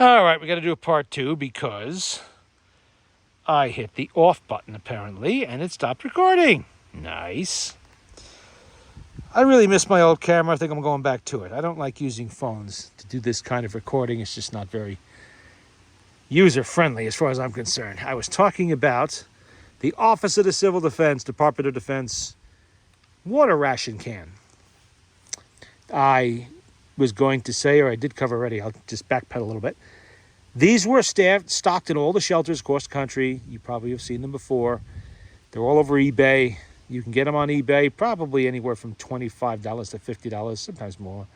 All right, we got to do a part 2 because I hit the off button apparently and it stopped recording. Nice. I really miss my old camera. I think I'm going back to it. I don't like using phones to do this kind of recording. It's just not very user-friendly as far as I'm concerned. I was talking about the Office of the Civil Defense, Department of Defense water ration can. I was going to say, or I did cover already, I'll just backpedal a little bit. These were stocked in all the shelters across the country. You probably have seen them before. They're all over eBay. You can get them on eBay, probably anywhere from $25 to $50, sometimes more.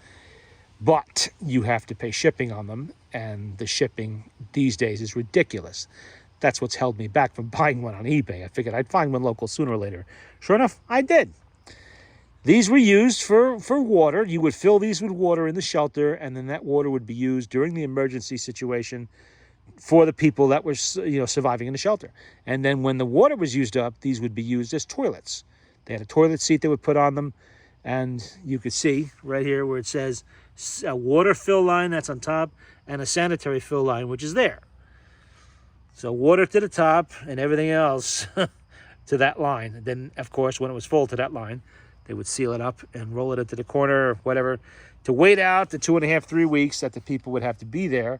But you have to pay shipping on them, and the shipping these days is ridiculous. That's what's held me back from buying one on eBay. I figured I'd find one local sooner or later. Sure enough, I did. These were used for water. You would fill these with water in the shelter, and then that water would be used during the emergency situation for the people that were, surviving in the shelter. And then when the water was used up, these would be used as toilets. They had a toilet seat they would put on them, and you could see right here where it says a water fill line, that's on top, and a sanitary fill line, which is there. So water to the top and everything else to that line. And then, of course, when it was full to that line, they would seal it up and roll it into the corner or whatever to wait out the 2.5, 3 weeks that the people would have to be there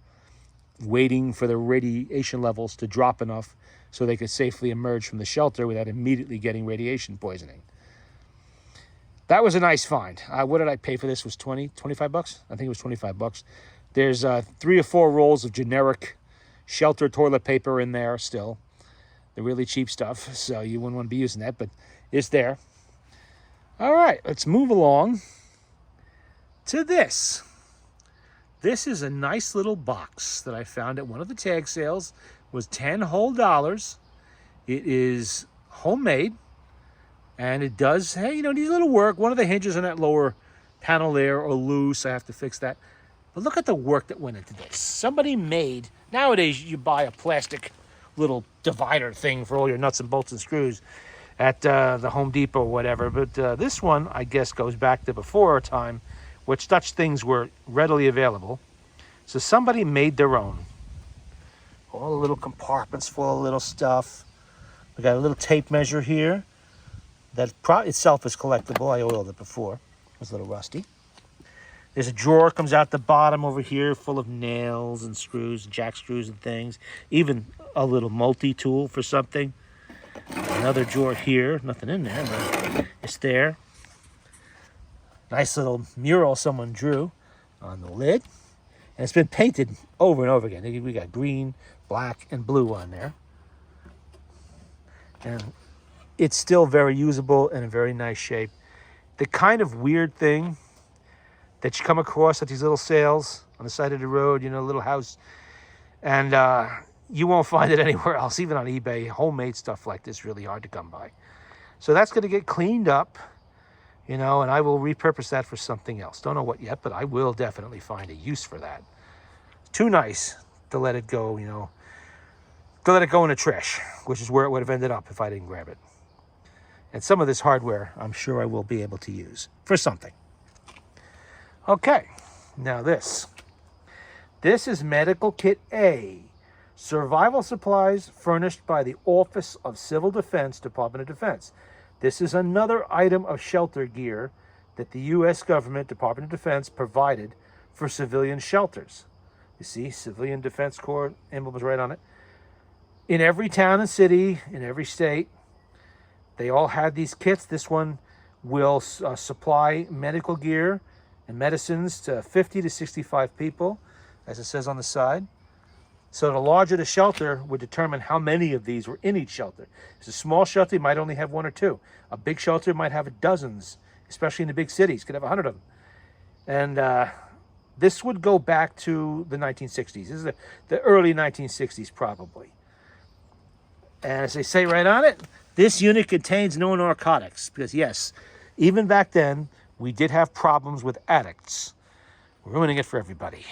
waiting for the radiation levels to drop enough so they could safely emerge from the shelter without immediately getting radiation poisoning. That was a nice find. What did I pay for this? Was 25 bucks? I think it was 25 bucks. There's 3 or 4 rolls of generic shelter toilet paper in there still. The really cheap stuff, so you wouldn't want to be using that, but it's there. All right, let's move along to this. This is a nice little box that I found at one of the tag sales. It was $10 whole. It is homemade, and it does, needs a little work. One of the hinges on that lower panel there are loose. I have to fix that. But look at the work that went into this. Somebody made, nowadays you buy a plastic little divider thing for all your nuts and bolts and screws at the Home Depot or whatever. But this one, I guess, goes back to before a time which such things were readily available. So somebody made their own. All the little compartments full of little stuff. We got a little tape measure here that itself is collectible. I oiled it before. It was a little rusty. There's a drawer comes out the bottom over here full of nails and screws, jack screws and things. Even a little multi-tool for something. Another drawer here, nothing in there, but it's there. Nice little mural someone drew on the lid. And it's been painted over and over again. We got green, black, and blue on there. And it's still very usable and in very nice shape. The kind of weird thing that you come across at these little sales on the side of the road, a little house, and you won't find it anywhere else, even on eBay. Homemade stuff like this really hard to come by. So that's going to get cleaned up, and I will repurpose that for something else. Don't know what yet, but I will definitely find a use for that. Too nice to let it go, to let it go in the trash, which is where it would have ended up if I didn't grab it. And some of this hardware, I'm sure I will be able to use for something. Okay, now this. This is Medical Kit A. Survival supplies furnished by the Office of Civil Defense, Department of Defense. This is another item of shelter gear that the U.S. government, Department of Defense, provided for civilian shelters. You see, Civilian Defense Corps emblem is right on it. In every town and city, in every state, they all had these kits. This one will supply medical gear and medicines to 50 to 65 people, as it says on the side. So the larger the shelter would determine how many of these were in each shelter. It's a small shelter, you might only have 1 or 2. A big shelter might have dozens, especially in the big cities. Could have 100 of them. And this would go back to the 1960s. This is the early 1960s, probably. And as they say right on it, this unit contains no narcotics. Because yes, even back then, we did have problems with addicts, ruining it for everybody.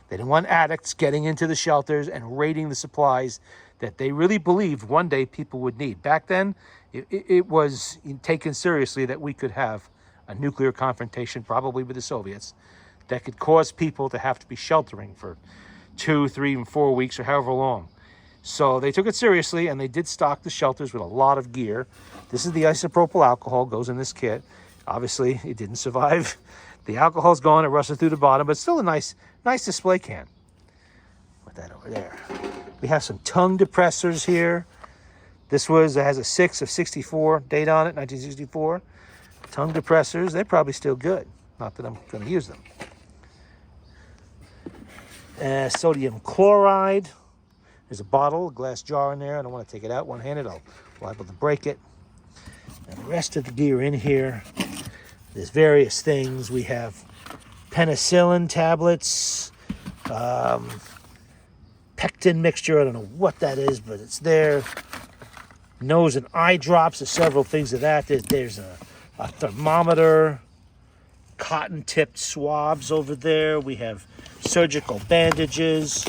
They didn't want addicts getting into the shelters and raiding the supplies that they really believed one day people would need. Back then, it was taken seriously that we could have a nuclear confrontation, probably with the Soviets, that could cause people to have to be sheltering for 2, 3, and 4 weeks or however long. So they took it seriously, and they did stock the shelters with a lot of gear. This is the isopropyl alcohol, goes in this kit. Obviously, it didn't survive. The alcohol's gone, it rusted through the bottom, but still a nice display can. Put that over there. We have some tongue depressors here. This has a 6 of 64 date on it, 1964. Tongue depressors, they're probably still good. Not that I'm going to use them. Sodium chloride. There's a bottle, a glass jar in there. I don't want to take it out one-handed. I'll be liable to break it. And the rest of the gear in here, there's various things. We have penicillin tablets, pectin mixture. I don't know what that is, but it's there. Nose and eye drops. There's several things of that. There's a thermometer, cotton-tipped swabs over there. We have surgical bandages,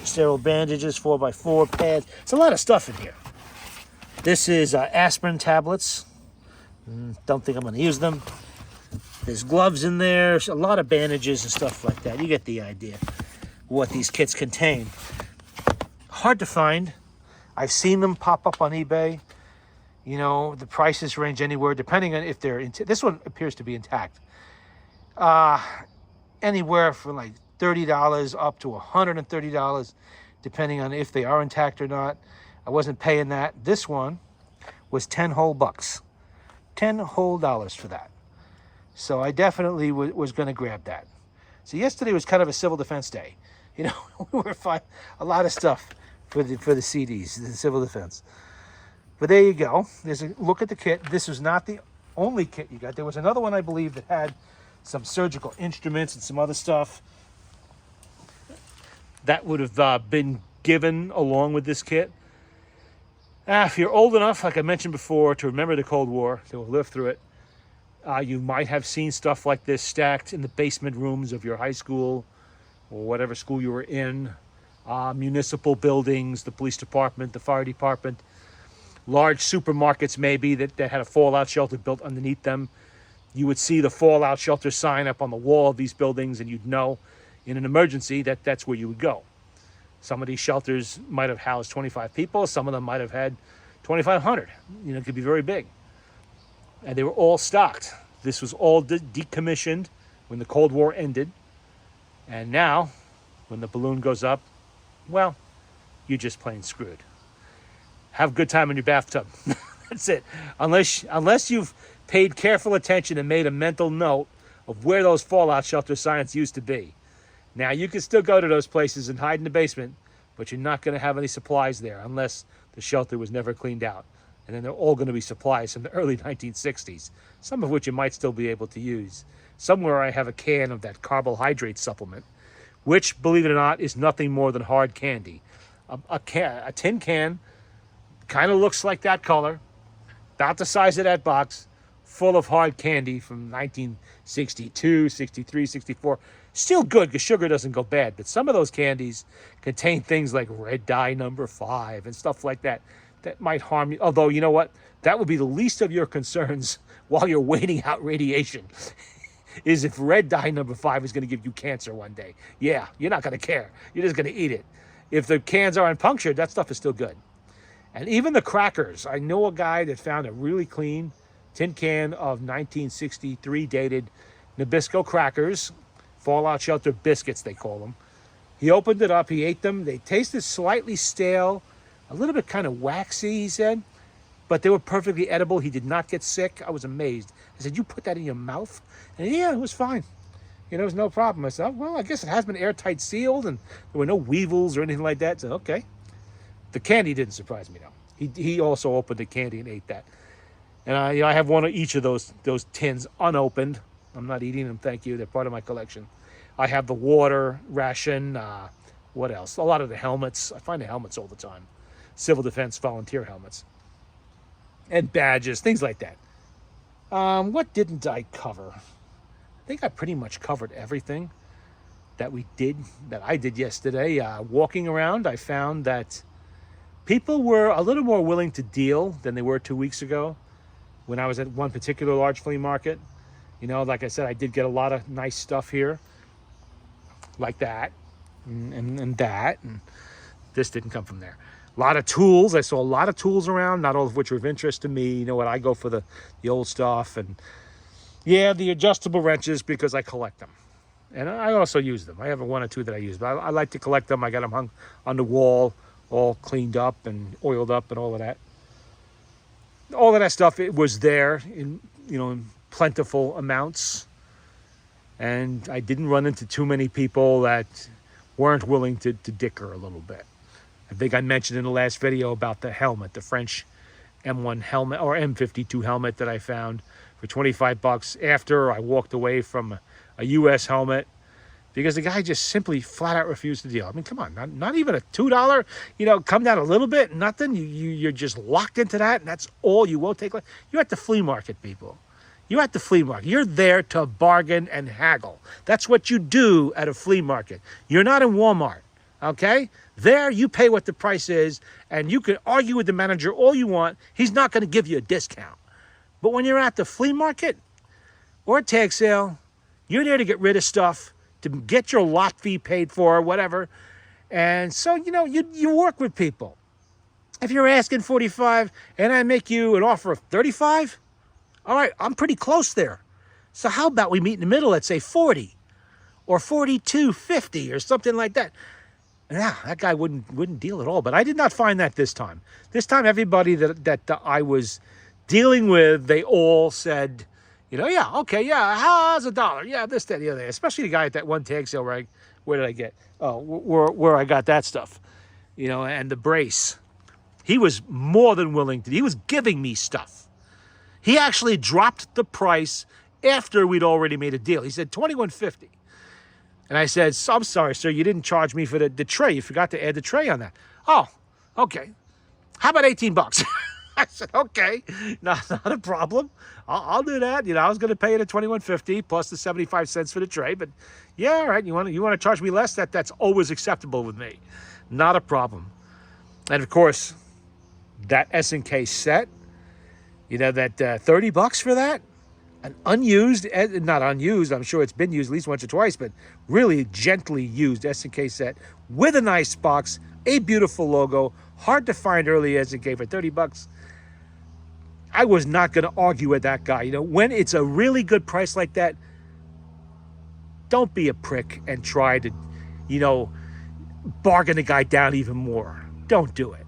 sterile bandages, 4x4 pads. It's a lot of stuff in here. This is aspirin tablets. Don't think I'm going to use them. There's gloves in there, a lot of bandages and stuff like that. You get the idea what these kits contain. Hard to find. I've seen them pop up on eBay. You know, the prices range anywhere, depending on if they're this one appears to be intact. Anywhere from like $30 up to $130, depending on if they are intact or not. I wasn't paying that. This one was 10 whole bucks. 10 whole dollars for that. So I definitely was going to grab that. So yesterday was kind of a civil defense day. You know, we were finding a lot of stuff for the CDs, the civil defense. But there you go. There's a look at the kit. This was not the only kit you got. There was another one, I believe, that had some surgical instruments and some other stuff that would have been given along with this kit. If you're old enough, like I mentioned before, to remember the Cold War, to live through it, you might have seen stuff like this stacked in the basement rooms of your high school or whatever school you were in, municipal buildings, the police department, the fire department, large supermarkets maybe that had a fallout shelter built underneath them. You would see the fallout shelter sign up on the wall of these buildings, and you'd know in an emergency that that's where you would go. Some of these shelters might have housed 25 people. Some of them might have had 2,500. You know, it could be very big. And they were all stocked. This was all decommissioned when the Cold War ended. And now, when the balloon goes up, well, you're just plain screwed. Have a good time in your bathtub. That's it. Unless you've paid careful attention and made a mental note of where those fallout shelter signs used to be. Now, you can still go to those places and hide in the basement, but you're not going to have any supplies there unless the shelter was never cleaned out. And then they're all going to be supplies from the early 1960s, some of which you might still be able to use. Somewhere I have a can of that carbohydrate supplement, which, believe it or not, is nothing more than hard candy. A tin can, kind of looks like that color, about the size of that box, full of hard candy from 1962, 63, 64. Still good because sugar doesn't go bad, but some of those candies contain things like red dye number 5 and stuff like that that might harm you. Although, you know what? That would be the least of your concerns while you're waiting out radiation, is if red dye number 5 is going to give you cancer one day. Yeah, you're not going to care. You're just going to eat it. If the cans aren't punctured, that stuff is still good. And even the crackers. I know a guy that found a really clean tin can of 1963 dated Nabisco crackers, fallout shelter biscuits they call them. He opened it up, he ate them. They tasted slightly stale, a little bit kind of waxy, he said, but they were perfectly edible. He did not get sick. I was amazed. I said, you put that in your mouth? And yeah, it was fine. You know, it was no problem. I said, well, I guess it has been airtight sealed and there were no weevils or anything like that. So, okay. The candy didn't surprise me, though. He also opened the candy and ate that. And I have one of each of those tins unopened. I'm not eating them, thank you. They're part of my collection. I have the water ration. What else? A lot of the helmets. I find the helmets all the time. Civil defense volunteer helmets. And badges, things like that. What didn't I cover? I think I pretty much covered everything that I did yesterday. Walking around, I found that people were a little more willing to deal than they were 2 weeks ago when I was at one particular large flea market. You know, like I said, I did get a lot of nice stuff here, like that. and that. And this didn't come from there. A lot of tools. I saw a lot of tools around, not all of which were of interest to me. You know what? I go for the old stuff. And yeah, the adjustable wrenches because I collect them. And I also use them. I have one or two that I use, but I like to collect them. I got them hung on the wall, all cleaned up and oiled up and all of that. All of that stuff, it was there in, in plentiful amounts. And I didn't run into too many people that weren't willing to dicker a little bit. I think I mentioned in the last video about the helmet, the French M1 helmet or M52 helmet that I found for 25 bucks after I walked away from a US helmet because the guy just simply flat out refused to deal. I mean, come on, not even a $2, come down a little bit, nothing. You're just locked into that, and that's all. You won't take. You're at the flea market, people. You're at the flea market. You're there to bargain and haggle. That's what you do at a flea market. You're not in Walmart, okay? There, you pay what the price is, and you can argue with the manager all you want. He's not going to give you a discount. But when you're at the flea market or a tag sale, you're there to get rid of stuff, to get your lot fee paid for, whatever. And so, you work with people. If you're asking 45 and I make you an offer of 35, all right, I'm pretty close there. So how about we meet in the middle at, say, 40 or 42.50 or something like that? Yeah, that guy wouldn't deal at all. But I did not find that this time. This time, everybody that I was dealing with, they all said, yeah, okay, yeah, how's $1? Yeah, this, that, the other. Especially the guy at that one tag sale where did I get? Oh, where I got that stuff, and the brace. He was more than willing to. He was giving me stuff. He actually dropped the price after we'd already made a deal. He said $21.50. And I said, I'm sorry, sir, you didn't charge me for the tray. You forgot to add the tray on that. Oh, okay. How about 18 bucks? I said, okay, not a problem. I'll do that. I was going to pay it at $21.50 plus the 75 cents for the tray. But yeah, all right, you want to charge me less? That's always acceptable with me. Not a problem. And of course, that S&K set, that 30 bucks for that? An unused, not unused, I'm sure it's been used at least once or twice, but really gently used S&K set with a nice box, a beautiful logo, hard to find early S&K for 30 bucks. I was not going to argue with that guy. When it's a really good price like that, don't be a prick and try to, bargain the guy down even more. Don't do it.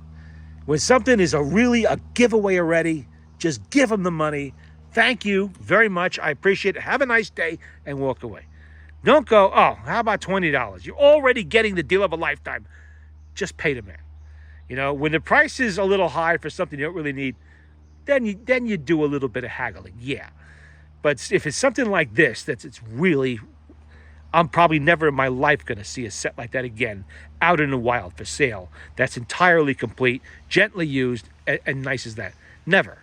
When something is really a giveaway already, just give him the money. Thank you very much. I appreciate it. Have a nice day and walk away. Don't go, oh, how about $20? You're already getting the deal of a lifetime. Just pay the man. When the price is a little high for something you don't really need, then you do a little bit of haggling. Yeah. But if it's something like this, it's really, I'm probably never in my life going to see a set like that again out in the wild for sale. That's entirely complete, gently used, and nice as that. Never.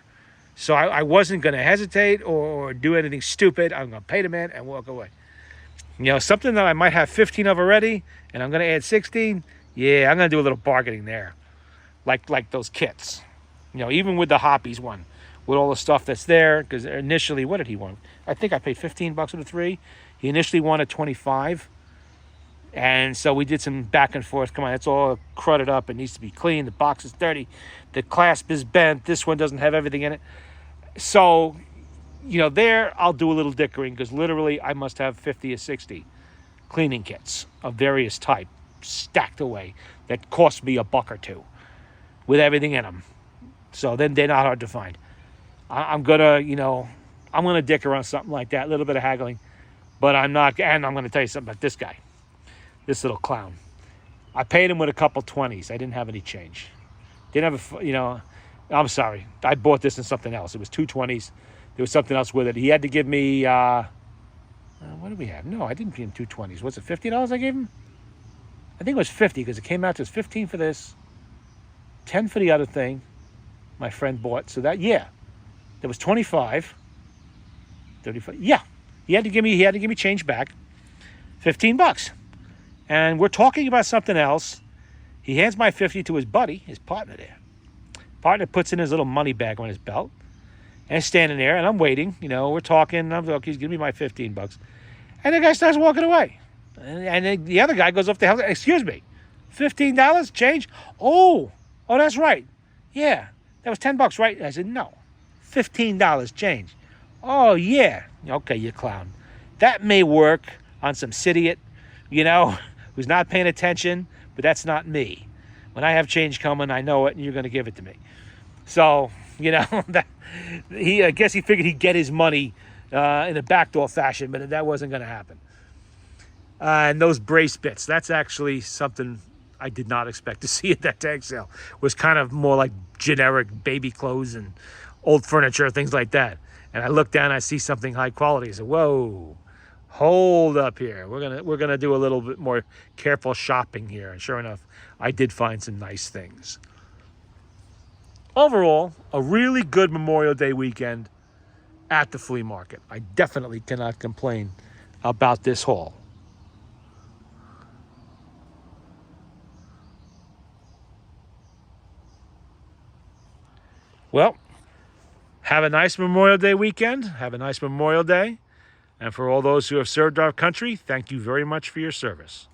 So I wasn't going to hesitate or do anything stupid. I'm going to pay the man and walk away. Something that I might have 15 of already, and I'm going to add 16. Yeah, I'm going to do a little bargaining there. Like those kits. Even with the Hoppies one, with all the stuff that's there, because initially, what did he want? I think I paid 15 bucks for the 3. He initially wanted 25. And so we did some back and forth. Come on, it's all crudded up. It needs to be clean. The box is dirty. The clasp is bent. This one doesn't have everything in it. So, there I'll do a little dickering because literally I must have 50 or 60 cleaning kits of various type stacked away that cost me $1 or $2 with everything in them. So then they're not hard to find. I'm gonna dick around something like that, a little bit of haggling, but I'm not. And I'm gonna tell you something about this guy, this little clown. I paid him with a couple 20s. I didn't have any change. Didn't have I'm sorry. I bought this in something else. It was 2 20s. There was something else with it. He had to give me, what did we have? No, I didn't give him 2 20s. Was it $50 I gave him? I think it was 50 because it came out to 15 for this, 10 for the other thing my friend bought. So that, yeah, there was 25, 35. Yeah, he had to give me change back, 15 bucks. And we're talking about something else. He hands my 50 to his buddy, his partner there. Partner puts in his little money bag on his belt and standing there, and I'm waiting. We're talking. I'm like, he's giving me my 15 bucks. And the guy starts walking away. And then the other guy goes off the house. Excuse me, $15 change? Oh, that's right. Yeah, that was $10, right? I said, no, $15 change. Oh, yeah. Okay, you clown. That may work on some idiot, who's not paying attention, but that's not me. When I have change coming, I know it, and you're going to give it to me. So, that I guess he figured he'd get his money in a backdoor fashion, but that wasn't going to happen. And those brace bits, that's actually something I did not expect to see at that tag sale. It was kind of more like generic baby clothes and old furniture, things like that. And I look down, I see something high quality. I said, whoa, hold up here. We're gonna do a little bit more careful shopping here. And sure enough, I did find some nice things. Overall, a really good Memorial Day weekend at the flea market. I definitely cannot complain about this haul. Well, have a nice Memorial Day weekend. Have a nice Memorial Day. And for all those who have served our country, thank you very much for your service.